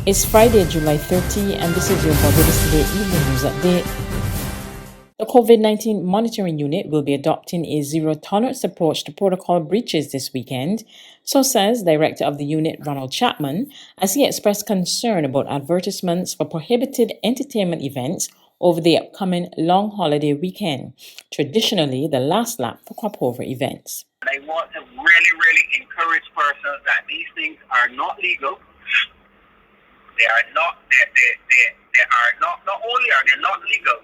It's Friday, July 30, and this is your Barbados Today Evening News Update. The COVID-19 Monitoring Unit will be adopting a zero-tolerance approach to protocol breaches this weekend, so says Director of the unit Ronald Chapman, as he expressed concern about advertisements for prohibited entertainment events over the upcoming long holiday weekend, traditionally the last lap for crop-over events. I want to really encourage persons that these things are not legal. They are not. They are not only are they not legal,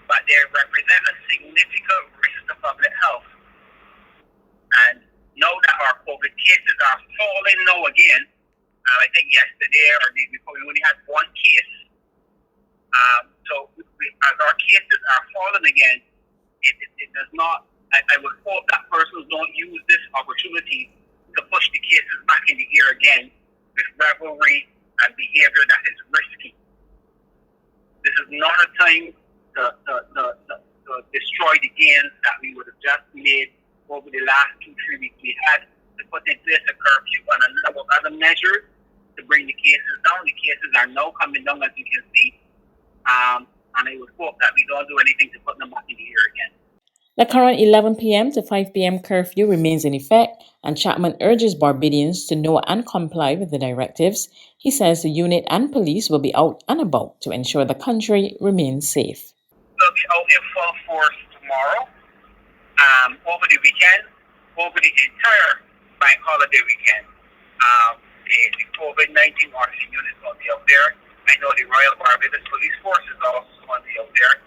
but they represent a significant risk to public health. And now that our COVID cases are falling now again, I think yesterday or the day before we only had one case. As our cases are falling again, it does not. I would hope that persons don't use this opportunity to push the cases back in the air again with revelry and behavior that is risky. This is not a time to destroy the gains that we would have just made over the last 2-3 weeks. We had to put in place a curfew and a number of other measures to bring the cases down. The cases are now coming down, as you can see. And I would hope that we don't do anything to put them back in the air again. The current 11 p.m. to 5 p.m. curfew remains in effect, and Chapman urges Barbadians to know and comply with the directives. He says the unit and police will be out and about to ensure the country remains safe. We'll be out in full force tomorrow, over the weekend, over the entire bank holiday weekend. The COVID-19 monitoring unit will be out there. I know the Royal Barbados Police Force is also going to be out there.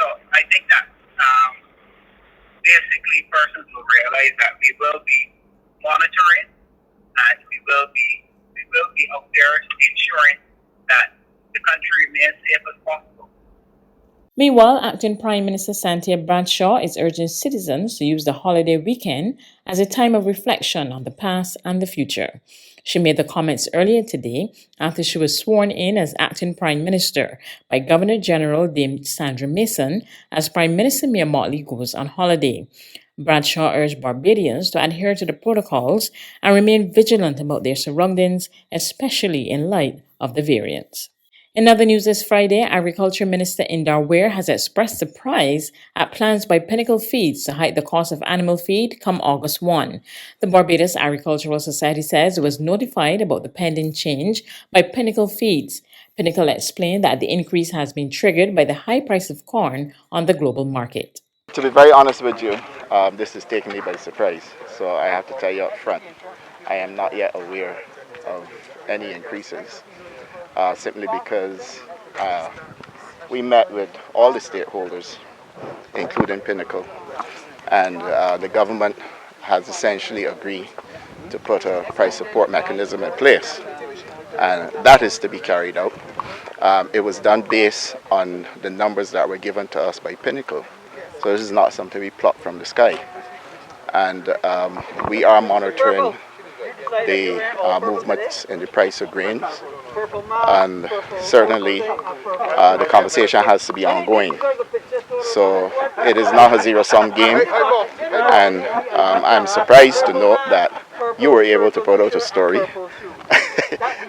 So I think that basically persons will realize that we will be monitoring and we will be out there ensuring that the country remains safe as possible. Meanwhile, Acting Prime Minister Santia Bradshaw is urging citizens to use the holiday weekend as a time of reflection on the past and the future. She made the comments earlier today after she was sworn in as Acting Prime Minister by Governor General Dame Sandra Mason as Prime Minister Mia Mottley goes on holiday. Bradshaw urged Barbadians to adhere to the protocols and remain vigilant about their surroundings, especially in light of the variants. In other news this Friday, Agriculture Minister Indar Ware has expressed surprise at plans by Pinnacle Feeds to hike the cost of animal feed come August 1. The Barbados Agricultural Society says it was notified about the pending change by Pinnacle Feeds. Pinnacle explained that the increase has been triggered by the high price of corn on the global market. To be very honest with you, this is taking me by surprise. So I have to tell you up front, I am not yet aware of any increases. Simply because we met with all the stakeholders, including Pinnacle, and the government has essentially agreed to put a price support mechanism in place, and that is to be carried out. It was done based on the numbers that were given to us by Pinnacle, so this is not something we plucked from the sky, and we are monitoring the movements in the price of grains, and certainly the conversation has to be ongoing. So it is not a zero-sum game, and I'm surprised to note that you were able to put out a story.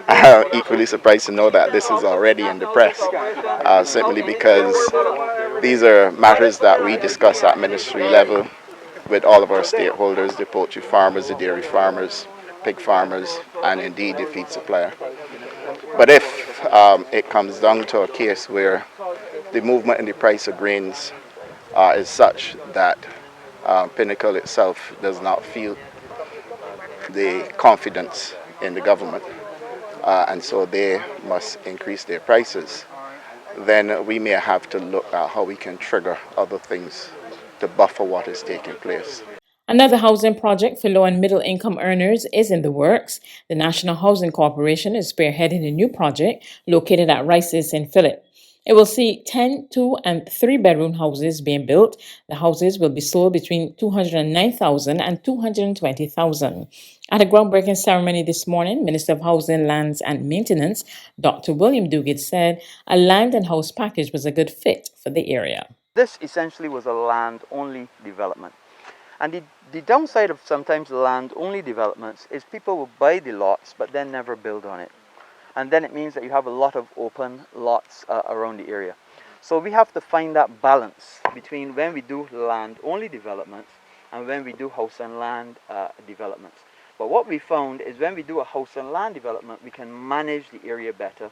I'm equally surprised to know that this is already in the press, simply because these are matters that we discuss at ministry level with all of our stakeholders, the poultry farmers, the dairy farmers, pig farmers, and indeed the feed supplier. But if it comes down to a case where the movement in the price of grains is such that Pinnacle itself does not feel the confidence in the government, and so they must increase their prices, then we may have to look at how we can trigger other things to buffer what is taking place. Another housing project for low and middle income earners is in the works. The National Housing Corporation is spearheading a new project located at Rice's in Phillip. It will see 10, 2, and 3-bedroom houses being built. The houses will be sold between $209,000 and $220,000. At a groundbreaking ceremony this morning, Minister of Housing, Lands and Maintenance, Dr. William Duguid, said a land and house package was a good fit for the area. This essentially was a land-only development. And the downside of sometimes land-only developments is people will buy the lots but then never build on it. and then it means that you have a lot of open lots around the area. So we have to find that balance between when we do land-only developments and when we do house and land developments. But what we found is when we do a house and land development, we can manage the area better.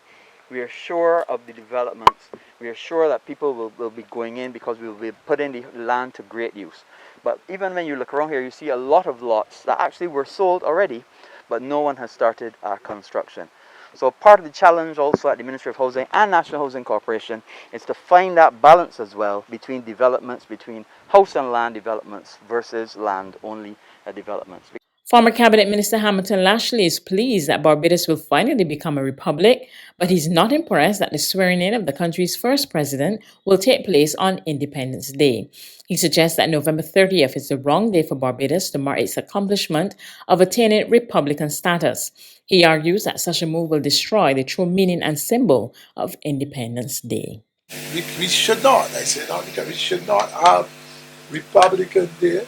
We are sure of the developments. We are sure that people will be going in because we will be putting the land to great use. But even when you look around here, you see a lot of lots that actually were sold already, but no one has started construction. So part of the challenge also at the Ministry of Housing and National Housing Corporation is to find that balance as well between developments, between house and land developments versus land-only developments. Former Cabinet Minister Hamilton Lashley is pleased that Barbados will finally become a republic, but he's not impressed that the swearing-in of the country's first president will take place on Independence Day. He suggests that November 30th is the wrong day for Barbados to mark its accomplishment of attaining Republican status. He argues that such a move will destroy the true meaning and symbol of Independence Day. We should not, I said, because we should not have Republican Day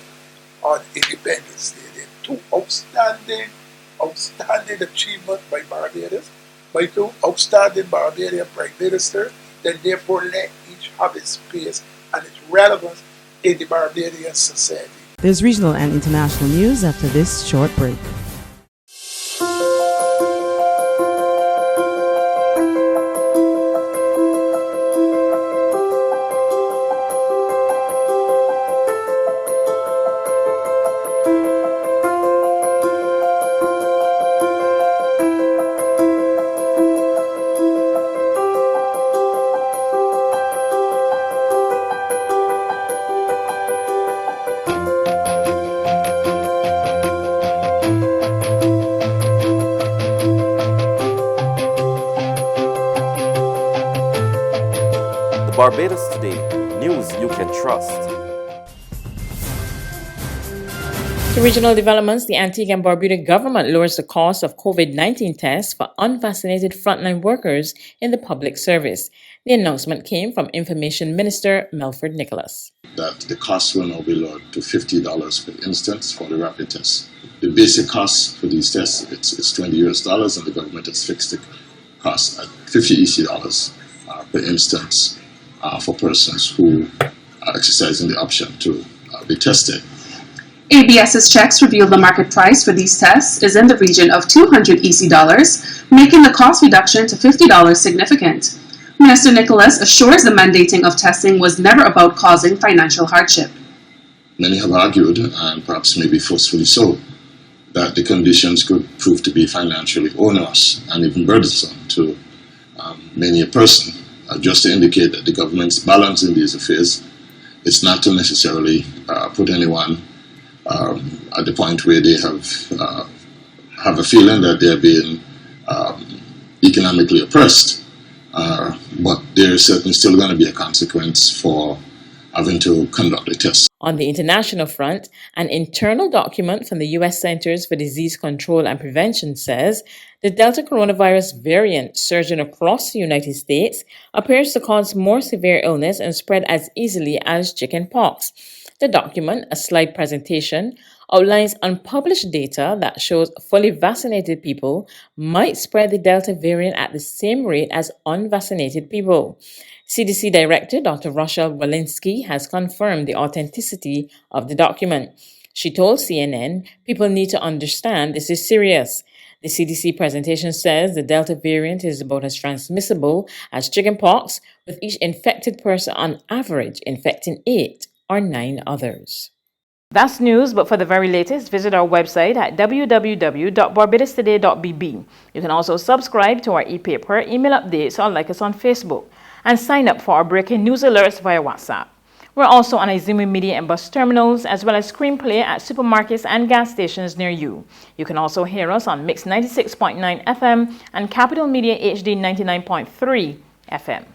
on Independence Day. They're two outstanding achievements by Barbados, by two outstanding Barbadian Prime Minister, then therefore let each have its space and its relevance in the Barbadian society. There's regional and international news after this short break. Barbados Today, news you can trust. To regional developments, the Antigua and Barbuda government lowers the cost of COVID-19 tests for unvaccinated frontline workers in the public service. The announcement came from Information Minister Melford Nicholas. That the cost will now be lowered to $50 per instance for the rapid tests. The basic cost for these tests it's $20 and the government has fixed the cost at $50 EC per instance for persons who are exercising the option to be tested. ABS's checks reveal the market price for these tests is in the region of $200 EC, making the cost reduction to $50 significant. Minister Nicholas assures the mandating of testing was never about causing financial hardship. Many have argued, and perhaps maybe forcefully so, that the conditions could prove to be financially onerous and even burdensome to many a person. Just to indicate that the government's balance in these affairs is not to necessarily put anyone at the point where they have a feeling that they're being economically oppressed, but there is certainly still going to be a consequence for having to conduct a test. On the international front, an internal document from the U.S. Centers for Disease Control and Prevention says the Delta coronavirus variant surging across the United States appears to cause more severe illness and spread as easily as chickenpox. The document, a slide presentation, outlines unpublished data that shows fully vaccinated people might spread the Delta variant at the same rate as unvaccinated people. CDC Director Dr. Rochelle Walensky has confirmed the authenticity of the document. She told CNN, people need to understand this is serious. The CDC presentation says the Delta variant is about as transmissible as chickenpox, with each infected person on average infecting 8 or 9 others. That's news, but for the very latest, visit our website at www.barbadostoday.bb. You can also subscribe to our e-paper, email updates, or like us on Facebook, and sign up for our breaking news alerts via WhatsApp. We're also on Izumi Media and bus terminals, as well as screenplay at supermarkets and gas stations near you. You can also hear us on Mix 96.9 FM and Capital Media HD 99.3 FM.